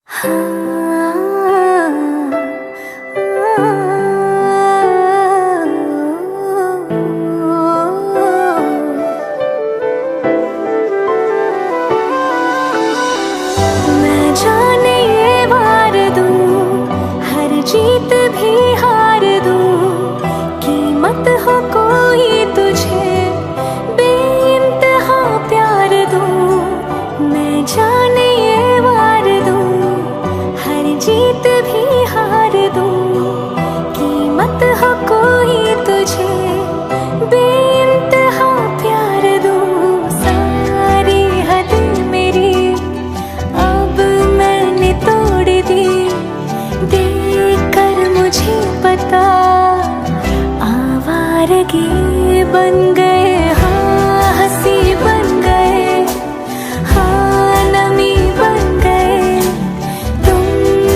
मैं जाने ये वार दूं, हर जीत भी हार दूं, कीमत हो कोई तुझे बेइंतहा प्यार दूं। मैं जाने ये वार दूं, हर जीत भी हार दूं, कीमत हो कोई तुझे बेइंतहा प्यार दूं। सारी हद मेरी अब मैंने तोड़ दी, देकर मुझे पता आवारगी बन गए, हाँ हंसी बन गए, हाँ नमी बन गए। तुम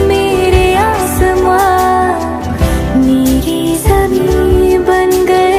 मेरे आसमां, मेरी ज़मीं बन गए।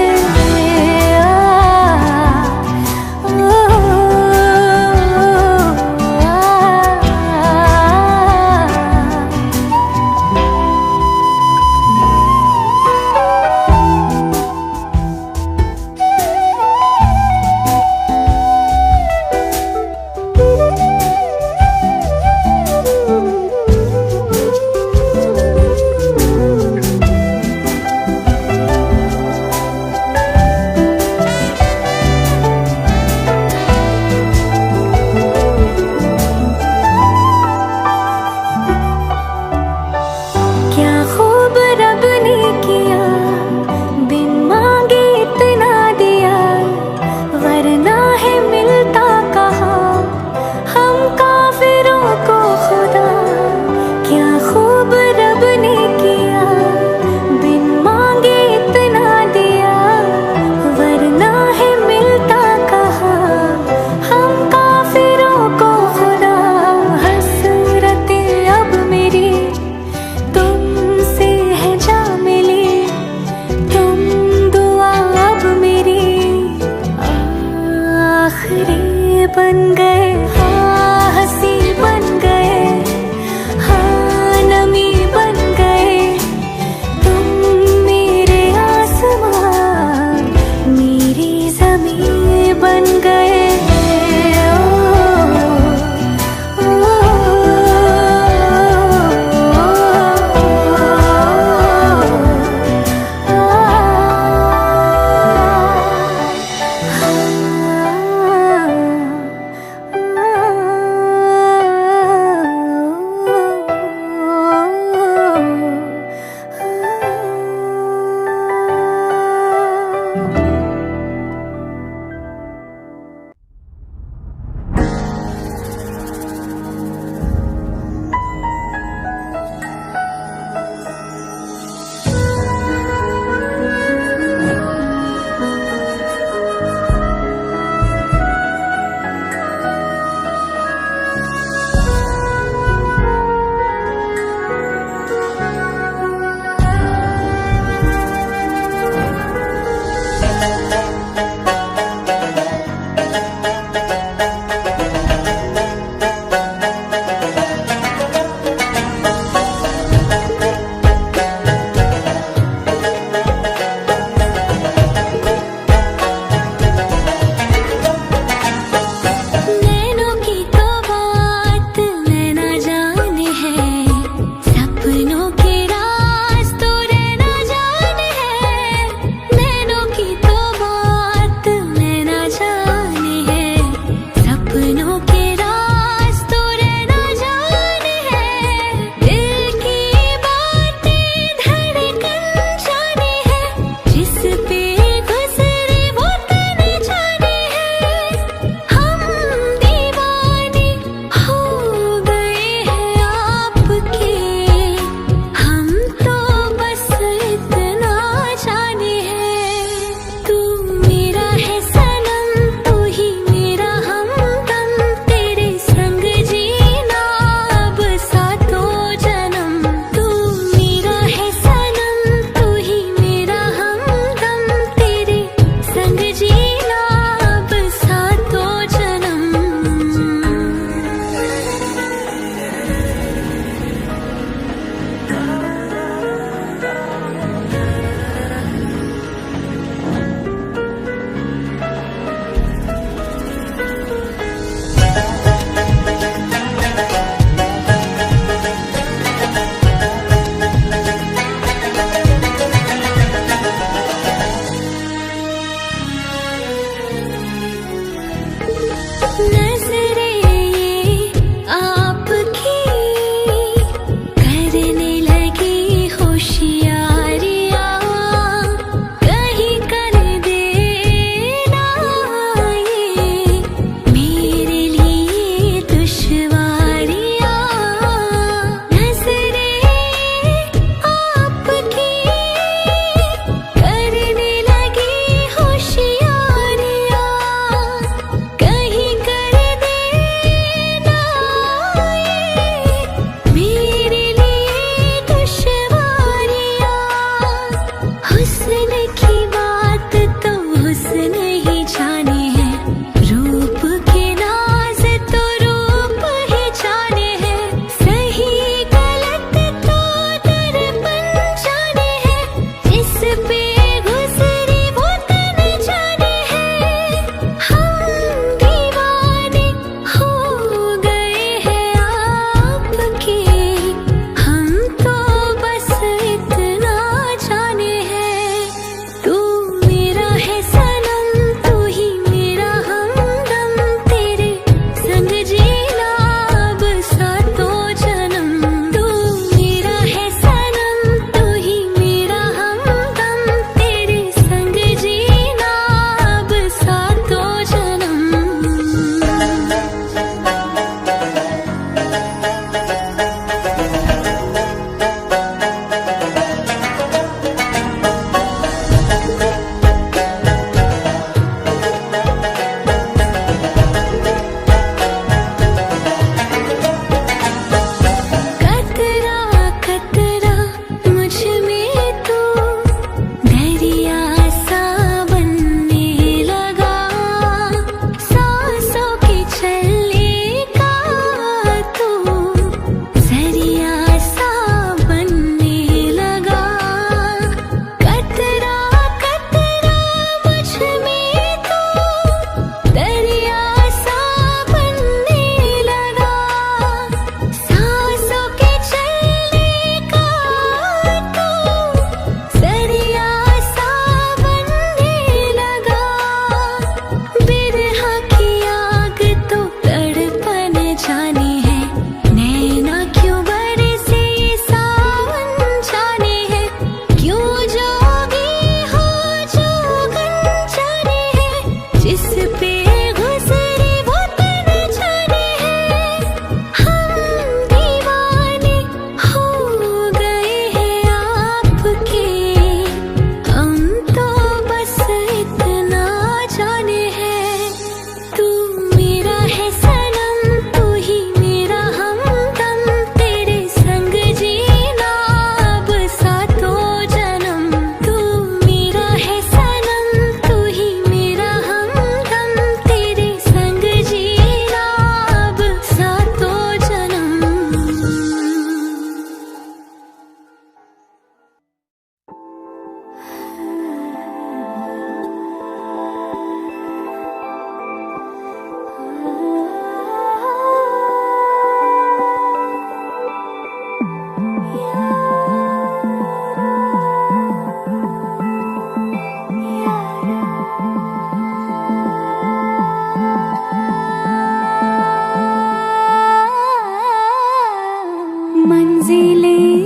मंजिलें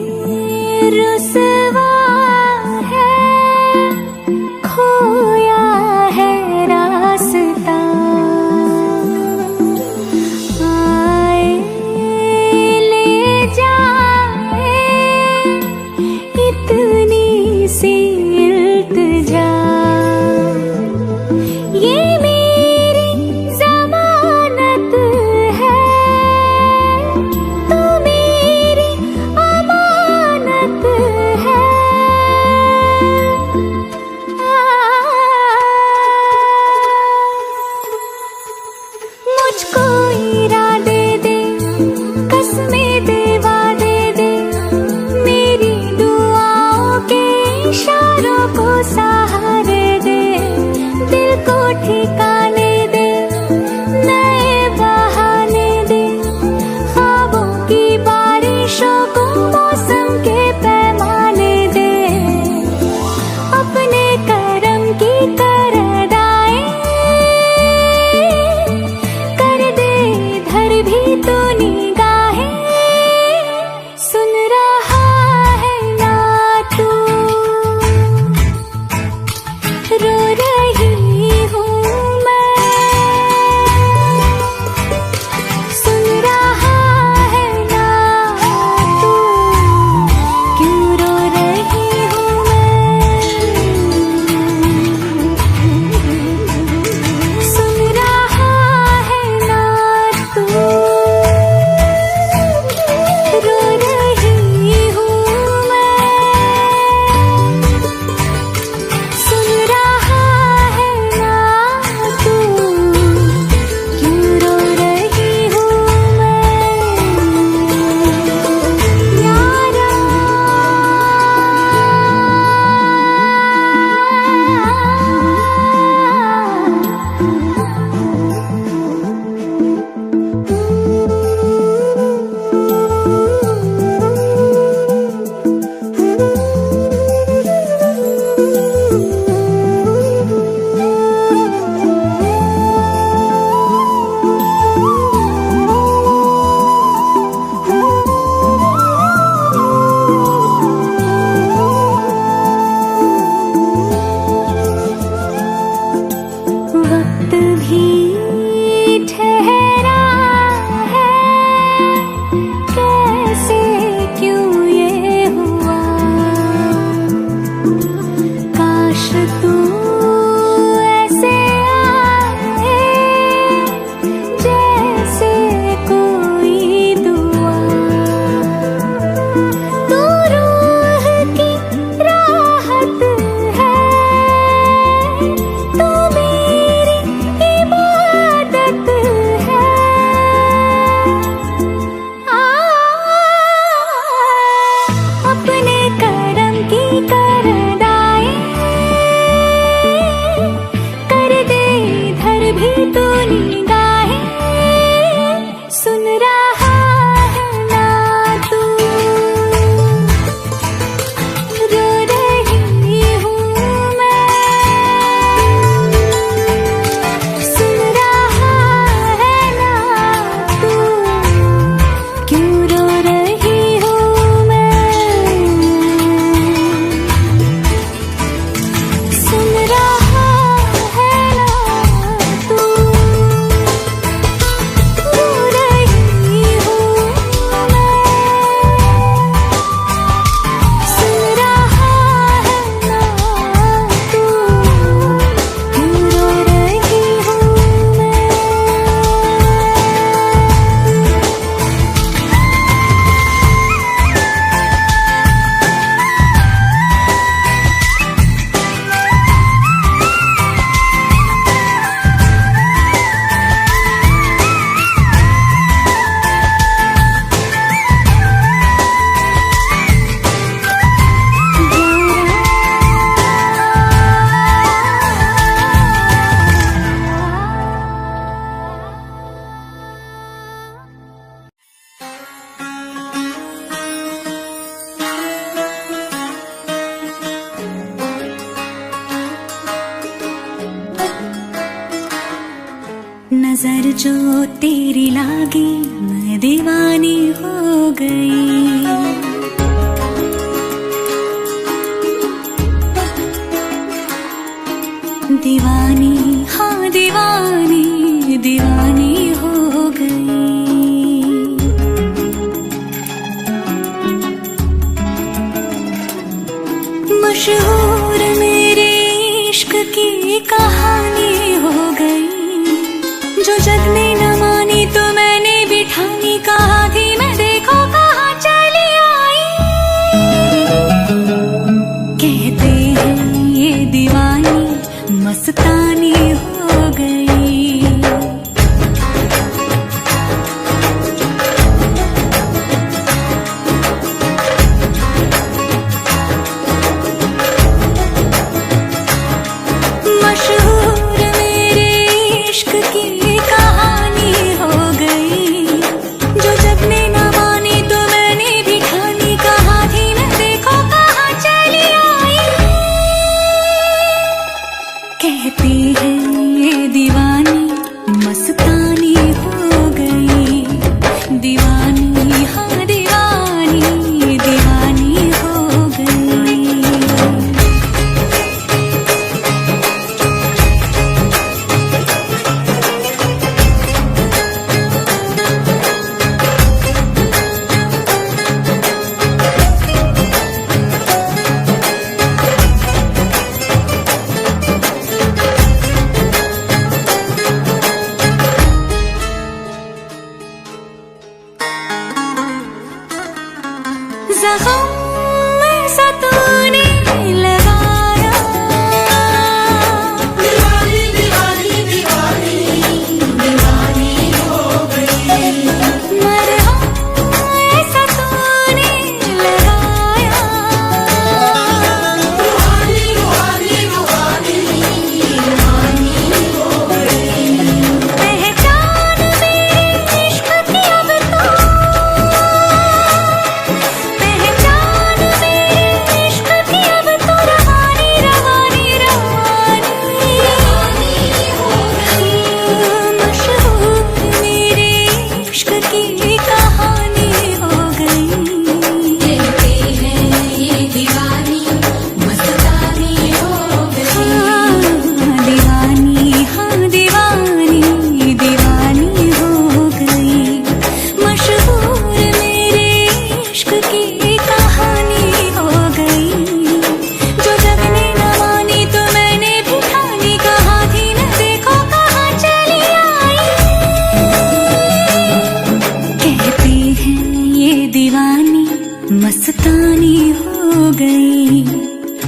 रुसवा है, खोया है रास्ता। आए ले जाए इतनी सी इल्तिजा, ये मेरी ज़मानत है, तू मेरी अमानत है। मुझको इरादे दे, कसमें दे, वादे दे, मेरी दुआओं के इशारों को सहारे दे, दिल को ठिकाने दे, नए बहाने दे, ख्वाबों की बारिशों को मौसम के पैमाने दे, अपने करम की करदाएं कर दे इधर भी तो निगाहें। सुन रहा है ना तू, रो रही हूँ मैं। सुन रहा है ना तू, क्यों रो रही हूँ मैं। सुन रहा है ना तू, रो रही हूँ मैं। सुन रहा है ना तू, क्यों रो रही हूँ मैं। यारा वक्त भी ठहरा है, कैसे क्यों ये हुआ। काश तू ऐसे आए जैसे कोई दुआ। तू रूह की राहत है, तू मेरी इबादत है। अपने करम की करदाएं कर दे इधर भी तो निगाहें। सुन रहा है ना तू, रो रही हूँ मैं। सुन रहा है ना तू, क्यों रो रही हूँ मैं। सुन रहा है ना तू, रो रही हूँ मैं। सुन रहा है ना तू, क्यों रो रही हूँ मैं। नजर जो तेरी लागी मैं दीवानी हो गई। मशहूर मेरे इश्क की कहानी हो गई। जो जग ने न मानी तो मैंने भी ठानी, कहा थी मैं देखो कहाँ चली आई। कहते हैं ये दीवानी मस्तानी हो गई। मशहूर मेरे इश्क की कहानी हो गई। जो जग ने न मानी तो मैंने भी ठानी, कहा थी मैं देखो कहाँ चली आई। कहते हैं ये दीवानी मस्तानी हो गई। दीवानी हाँ दीवानी दीवानी हो गई। ज़ख़म ऐसा तूने लगाया, दीवानी दीवानी दीवानी दीवानी हो गई। मरहम ऐसा तूने लगाया, रूहानी रूहानी रूहानी रूहानी हो गई। पहचान मेरे इश्क की अब तो, मस्तानी हो गई।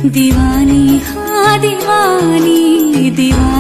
दीवानी हाँ दीवानी दीवानी।